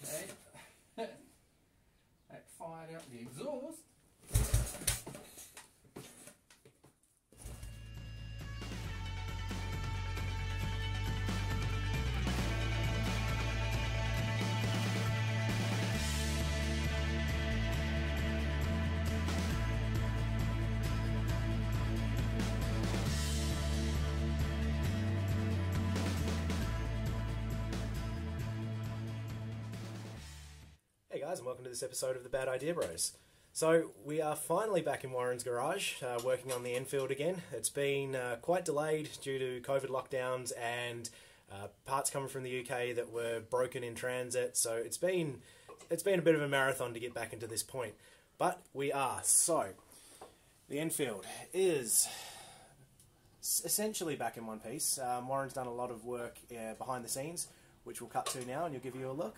Okay. That fired out the exhaust. Hey guys, and welcome to this episode of the Bad Idea Bros. So we are finally back in Warren's garage, working on the Enfield again. It's been quite delayed due to COVID lockdowns and parts coming from the UK that were broken in transit. So it's been a bit of a marathon to get back into this point, but we are. So the Enfield is essentially back in one piece. Warren's done a lot of work behind the scenes, which we'll cut to now, and you'll give you a look.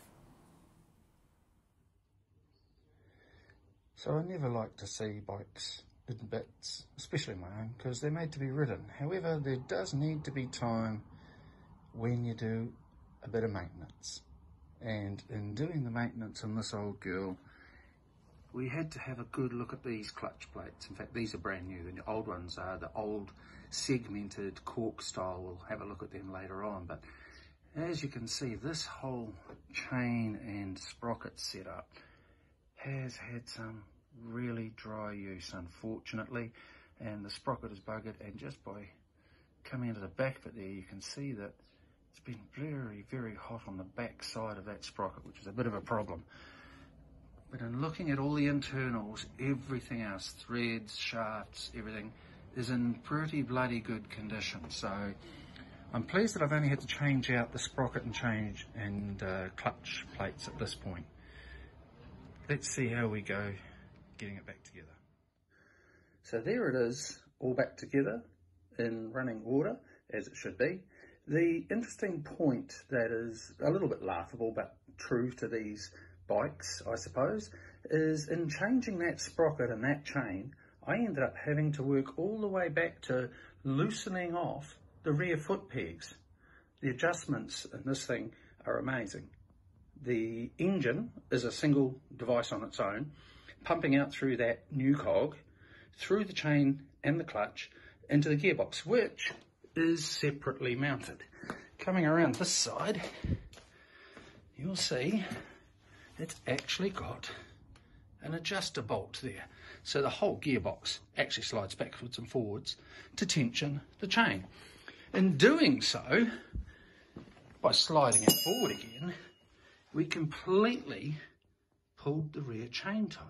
So I never like to see bikes in bits, especially my own, because they're made to be ridden. However, there does need to be time when you do a bit of maintenance. And in doing the maintenance on this old girl, we had to have a good look at these clutch plates. In fact, these are brand new. The old ones are the old segmented cork style. We'll have a look at them later on. But as you can see, this whole chain and sprocket setup has had some really dry use, unfortunately, and the sprocket is buggered, and just by coming into the back of it there, you can see that it's been very, very hot on the back side of that sprocket, which is a bit of a problem. But in looking at all the internals, everything else, threads, shafts, everything, is in pretty bloody good condition. So I'm pleased that I've only had to change out the sprocket and clutch plates at this point. Let's see how we go getting it back together. So there it is, all back together in running order, as it should be. The interesting point that is a little bit laughable, but true to these bikes, I suppose, is in changing that sprocket and that chain, I ended up having to work all the way back to loosening off the rear foot pegs. The adjustments in this thing are amazing. The engine is a single device on its own, pumping out through that new cog, through the chain and the clutch, into the gearbox, which is separately mounted. Coming around this side, you'll see it's actually got an adjuster bolt there. So the whole gearbox actually slides backwards and forwards to tension the chain. In doing so, by sliding it forward again, we completely pulled the rear chain tight.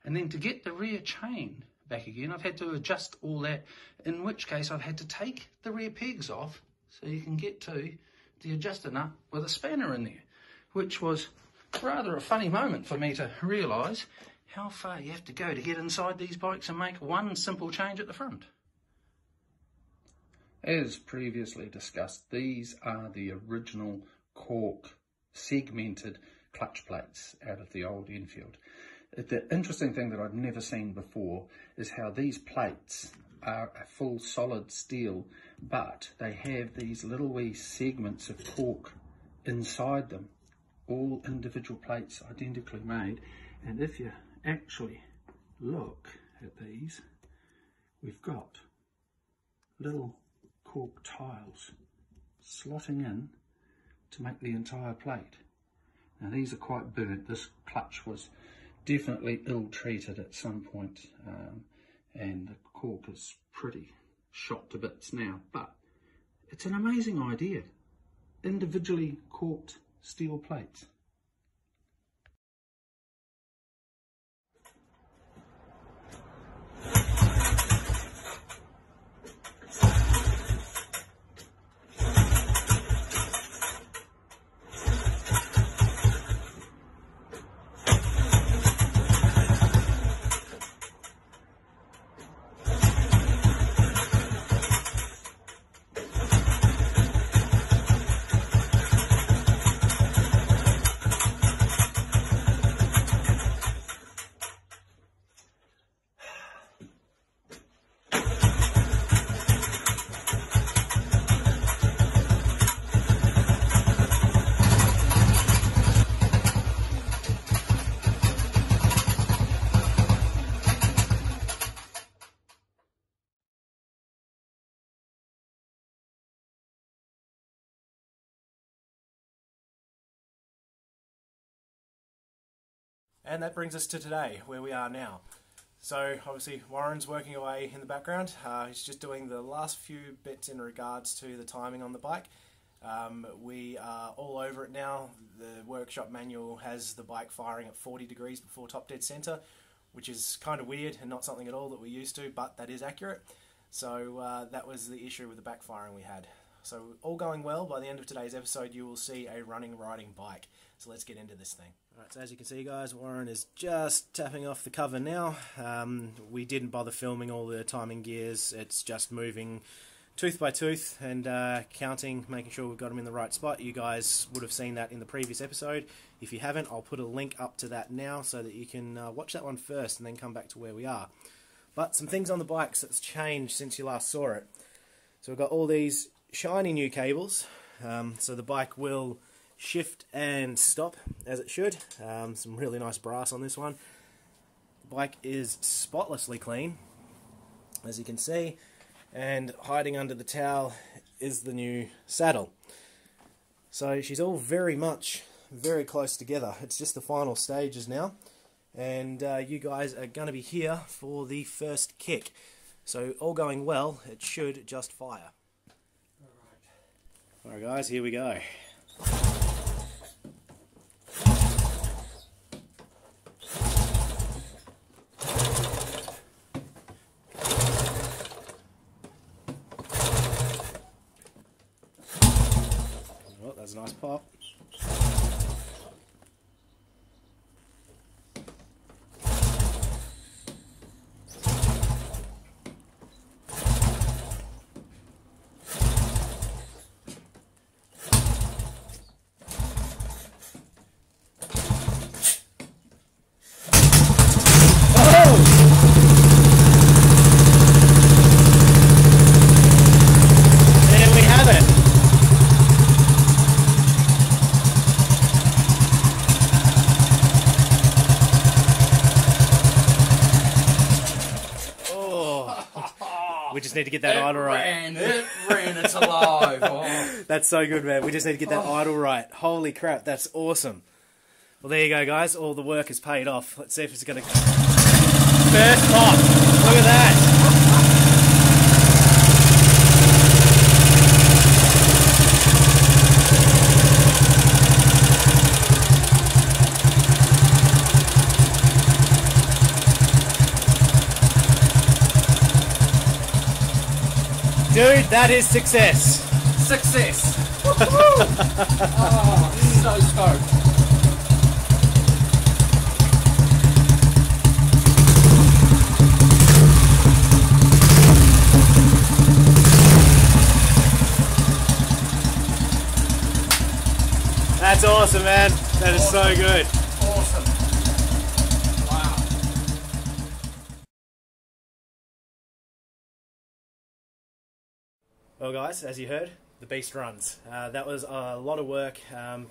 And then to get the rear chain back again, I've had to adjust all that, in which case I've had to take the rear pegs off so you can get to the adjuster nut with a spanner in there, which was rather a funny moment for me to realise how far you have to go to get inside these bikes and make one simple change at the front. As previously discussed, these are the original cork segmented clutch plates out of the old Enfield. The interesting thing that I've never seen before is how these plates are a full solid steel, but they have these little wee segments of cork inside them, all individual plates identically made. And if you actually look at these, we've got little cork tiles slotting in to make the entire plate. Now these are quite burnt. This clutch was definitely ill-treated at some point, and the cork is pretty shot to bits now, but it's an amazing idea. Individually corked steel plates. And that brings us to today, where we are now. So obviously Warren's working away in the background. He's just doing the last few bits in regards to the timing on the bike. We are all over it now. The workshop manual has the bike firing at 40 degrees before top dead centre, which is kind of weird and not something at all that we're used to, but that is accurate. So that was the issue with the backfiring we had. So all going well. By the end of today's episode you will see a running riding bike. So let's get into this thing. Alright, so as you can see guys, Warren is just tapping off the cover now. We didn't bother filming all the timing gears. It's just moving tooth by tooth and counting, making sure we've got them in the right spot. You guys would have seen that in the previous episode. If you haven't, I'll put a link up to that now so that you can watch that one first and then come back to where we are. But some things on the bikes that's changed since you last saw it. So we've got all these shiny new cables. So the bike will shift and stop as it should. Some really nice brass on this one. The bike is spotlessly clean, as you can see, and hiding under the towel is the new saddle. So she's all very close together. It's just the final stages now, and you guys are going to be here for the first kick. So all going well, it should just fire. Alright guys, here we go. Oh, that's a nice pop. We just need to get that idle right. It ran, it's alive. Oh. That's so good, man. We just need to get that idle right. Holy crap, that's awesome. Well, there you go, guys. All the work is paid off. Let's see if it's going to... First pop. Look at that. Dude, that is success. Success. Oh, so stoked. That's awesome, man. That is so good. Awesome. Wow. Well guys, as you heard, the beast runs. That was a lot of work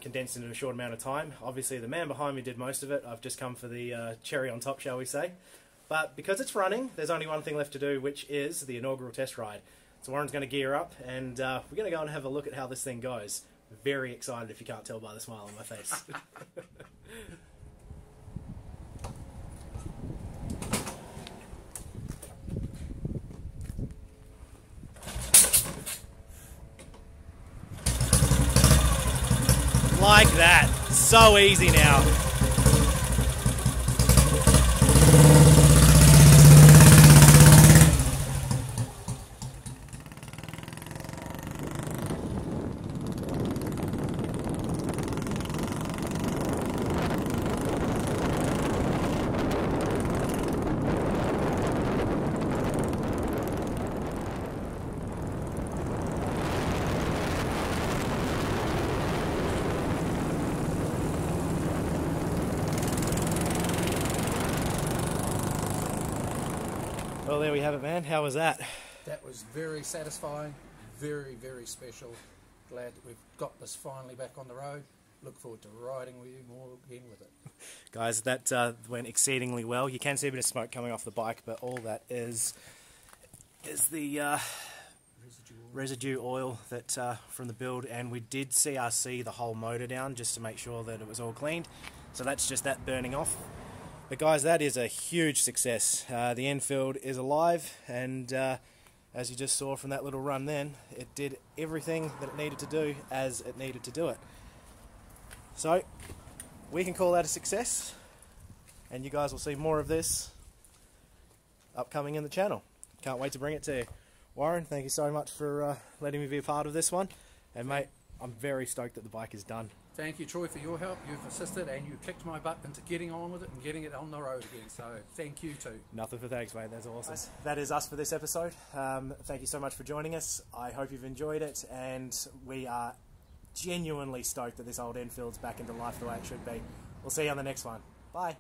condensed into a short amount of time. Obviously the man behind me did most of it. I've just come for the cherry on top, shall we say. But because it's running, there's only one thing left to do, which is the inaugural test ride. So Warren's going to gear up and we're going to go and have a look at how this thing goes. Very excited if you can't tell by the smile on my face. Like that. So easy now. Well, there we have it, man. How was that? That was very satisfying, very, very special. Glad that we've got this finally back on the road. Look forward to riding with you more again with it. Guys, that went exceedingly well. You can see a bit of smoke coming off the bike, but all that is the residue oil that from the build, and we did CRC the whole motor down just to make sure that it was all cleaned. So that's just that burning off. But guys, that is a huge success. The Enfield is alive, and as you just saw from that little run then, it did everything that it needed to do as it needed to do it. So we can call that a success, and you guys will see more of this upcoming in the channel. Can't wait to bring it to you. Warren, thank you so much for letting me be a part of this one, and mate, I'm very stoked that the bike is done. Thank you, Troy, for your help. You've assisted and you kicked my butt into getting on with it and getting it on the road again. So thank you too. Nothing for thanks, mate. That's awesome. That is us for this episode. Thank you so much for joining us. I hope you've enjoyed it, and we are genuinely stoked that this old Enfield's back into life the way it should be. We'll see you on the next one. Bye.